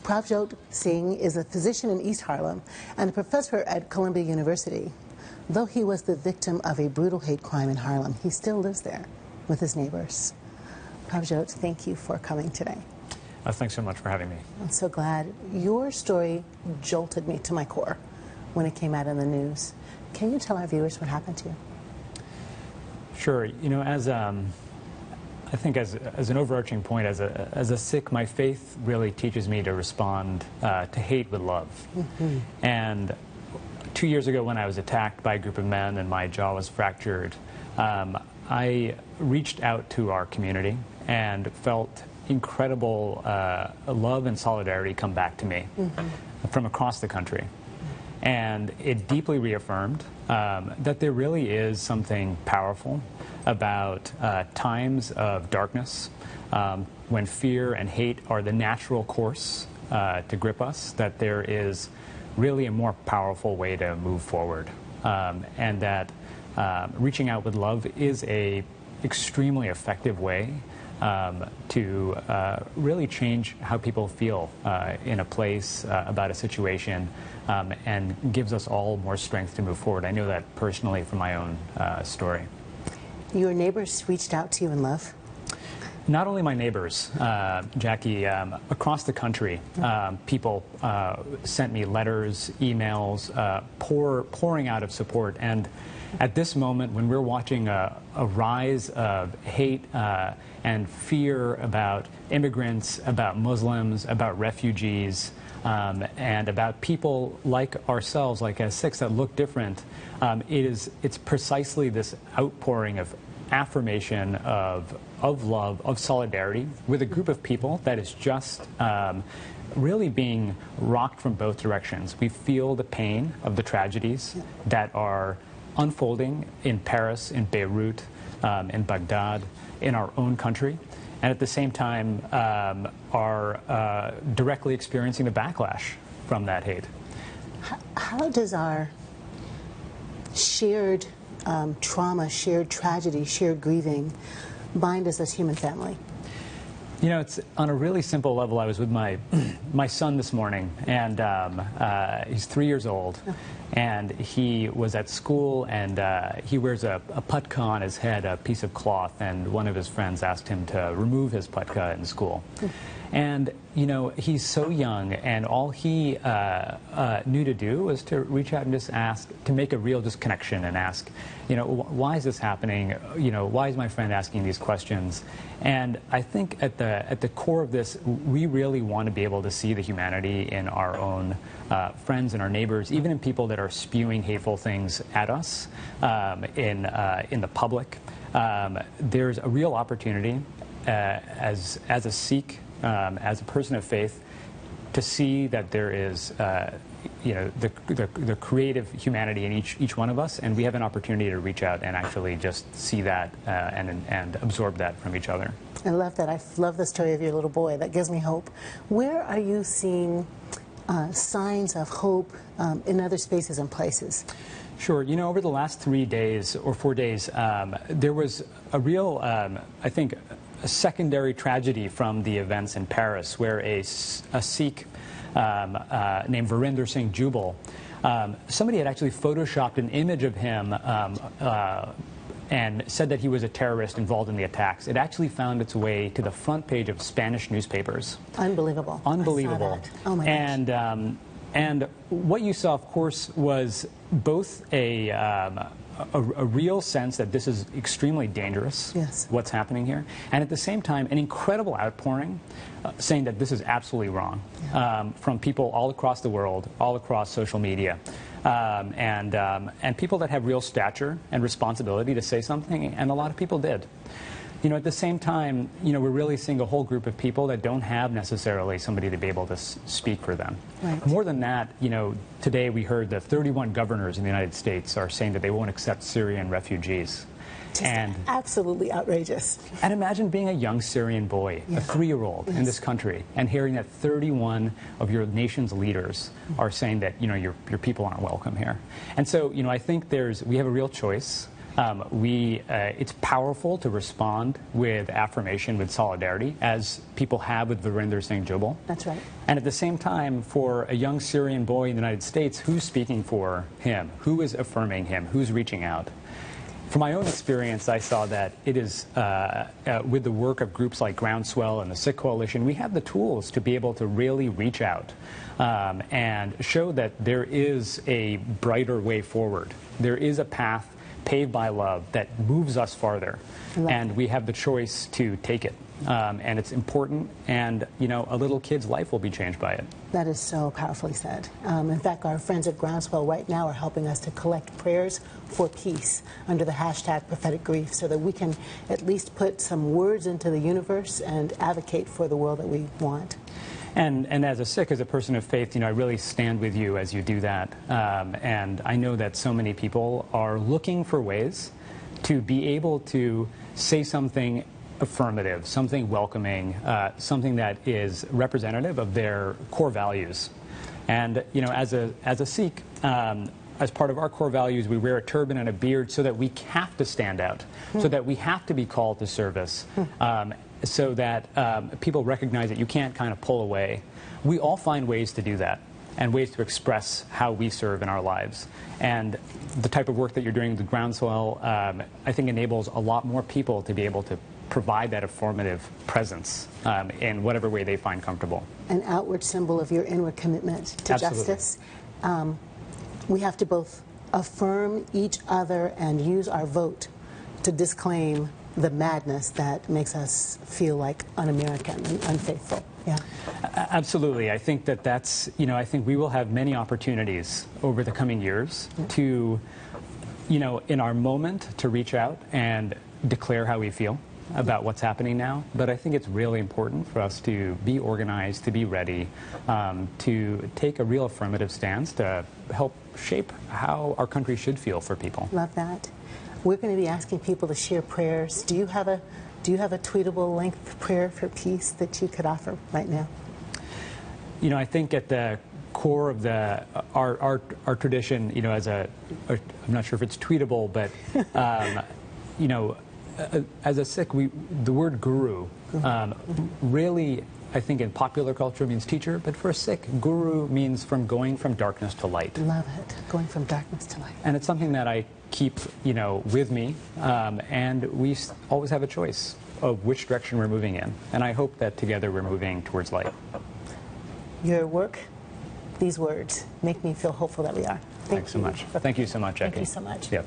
Prabhjot Singh is a physician in East Harlem and a professor at Columbia University. Though he was the victim of a brutal hate crime in Harlem, he still lives there with his neighbors. Prabhjot, thank you for coming today. Thanks so much for having me. I'm so glad. Your story jolted me to my core when it came out in the news. Can you tell our viewers what happened to you? Sure. You know, I think as an overarching point, as a Sikh, my faith really teaches me to respond to hate with love. Mm-hmm. And 2 years ago, when I was attacked by a group of men and my jaw was fractured, I reached out to our community and felt incredible love and solidarity come back to me from across the country. And it deeply reaffirmed that there really is something powerful about times of darkness, when fear and hate are the natural course to grip us, that there is really a more powerful way to move forward, and that reaching out with love is a extremely effective way to really change how people feel in a place, about a situation, and gives us all more strength to move forward. I know that personally from my own story. Your neighbors reached out to you in love? Not only my neighbors, Jackie, across the country, people sent me letters, emails, pouring out of support. And at this moment, when we're watching a rise of hate and fear about immigrants, about Muslims, about refugees, and about people like ourselves, like as Sikhs, that look different, it's precisely this outpouring of affirmation of love, of solidarity with a group of people that is just really being rocked from both directions. We feel the pain of the tragedies that are unfolding in Paris, in Beirut, in Baghdad, in our own country, and at the same time are directly experiencing the backlash from that hate. How does our shared trauma, shared tragedy, shared grieving bind us as human family? You know, it's on a really simple level. I was with my son this morning, and he's 3 years old, and he was at school, and he wears a putka on his head, a piece of cloth, and one of his friends asked him to remove his putka in school. And, you know, he's so young, and all he knew to do was to reach out and just ask, to make a real just connection and ask, you know, why is this happening? You know, why is my friend asking these questions? And I think at the core of this, we really want to be able to see the humanity in our own friends and our neighbors, even in people that are spewing hateful things at us in the public. There's a real opportunity as a Sikh, as a person of faith, to see that there is, you know, the creative humanity in each one of us, and we have an opportunity to reach out and actually just see that and absorb that from each other. I love that. I love the story of your little boy. That gives me hope. Where are you seeing signs of hope in other spaces and places? Sure. You know, over the last 3 days or 4 days, there was a real, I think, a secondary tragedy from the events in Paris, where a Sikh named Virender Singh Jubal, somebody had actually photoshopped an image of him and said that he was a terrorist involved in the attacks. It actually found its way to the front page of Spanish newspapers. Unbelievable. Unbelievable. I saw that. Oh my gosh. And what you saw, of course, was both a real sense that this is extremely dangerous, yes, what's happening here, and at the same time an incredible outpouring saying that this is absolutely wrong, from people all across the world, all across social media, and people that have real stature and responsibility to say something, and a lot of people did. You know, at the same time, you know, we're really seeing a whole group of people that don't have necessarily somebody to be able to speak for them. Right. More than that, you know, today we heard that 31 governors in the United States are saying that they won't accept Syrian refugees. Just absolutely outrageous. And imagine being a young Syrian boy, a 3-year-old in this country, and hearing that 31 of your nation's leaders are saying that, you know, your people aren't welcome here. And so, you know, I think we have a real choice. It's powerful to respond with affirmation, with solidarity, as people have with Virender Singh Jubal. That's right. And at the same time, for a young Syrian boy in the United States, who's speaking for him? Who is affirming him? Who's reaching out? From my own experience, I saw that it is, with the work of groups like Groundswell and the Sikh Coalition, we have the tools to be able to really reach out and show that there is a brighter way forward. There is a path paved by love that moves us farther, and we have the choice to take it. And it's important, and a little kid's life will be changed by it. That is so powerfully said. In fact, our friends at Groundswell right now are helping us to collect prayers for peace under the hashtag prophetic grief, so that we can at least put some words into the universe and advocate for the world that we want. And as a Sikh, as a person of faith, I really stand with you as you do that. And I know that so many people are looking for ways to be able to say something affirmative, something welcoming, something that is representative of their core values. And as a Sikh, as part of our core values, we wear a turban and a beard so that we have to stand out, so that we have to be called to service, so that people recognize that you can't kind of pull away. We all find ways to do that, and ways to express how we serve in our lives. And the type of work that you're doing with Groundswell, I think enables a lot more people to be able to provide that affirmative presence in whatever way they find comfortable. An outward symbol of your inward commitment to Absolutely. justice. We have to both affirm each other and use our vote to disclaim the madness that makes us feel like un-American and unfaithful. Yeah. Absolutely. I think that's, I think we will have many opportunities over the coming years to, in our moment, to reach out and declare how we feel about what's happening now. But I think it's really important for us to be organized, to be ready, to take a real affirmative stance to help shape how our country should feel for people. Love that. We're going to be asking people to share prayers. Do you have a tweetable length prayer for peace that you could offer right now? I think at the core of our tradition, I'm not sure if it's tweetable, but as a Sikh, the word guru really, I think in popular culture means teacher, but for a Sikh, guru means going from darkness to light. Love it, going from darkness to light. And it's something that I keep, with me, and we always have a choice of which direction we're moving in. And I hope that together we're moving towards light. Your work, these words, make me feel hopeful that we are. Thanks so much. Thank you so much, Jackie. Thank you so much. Yep.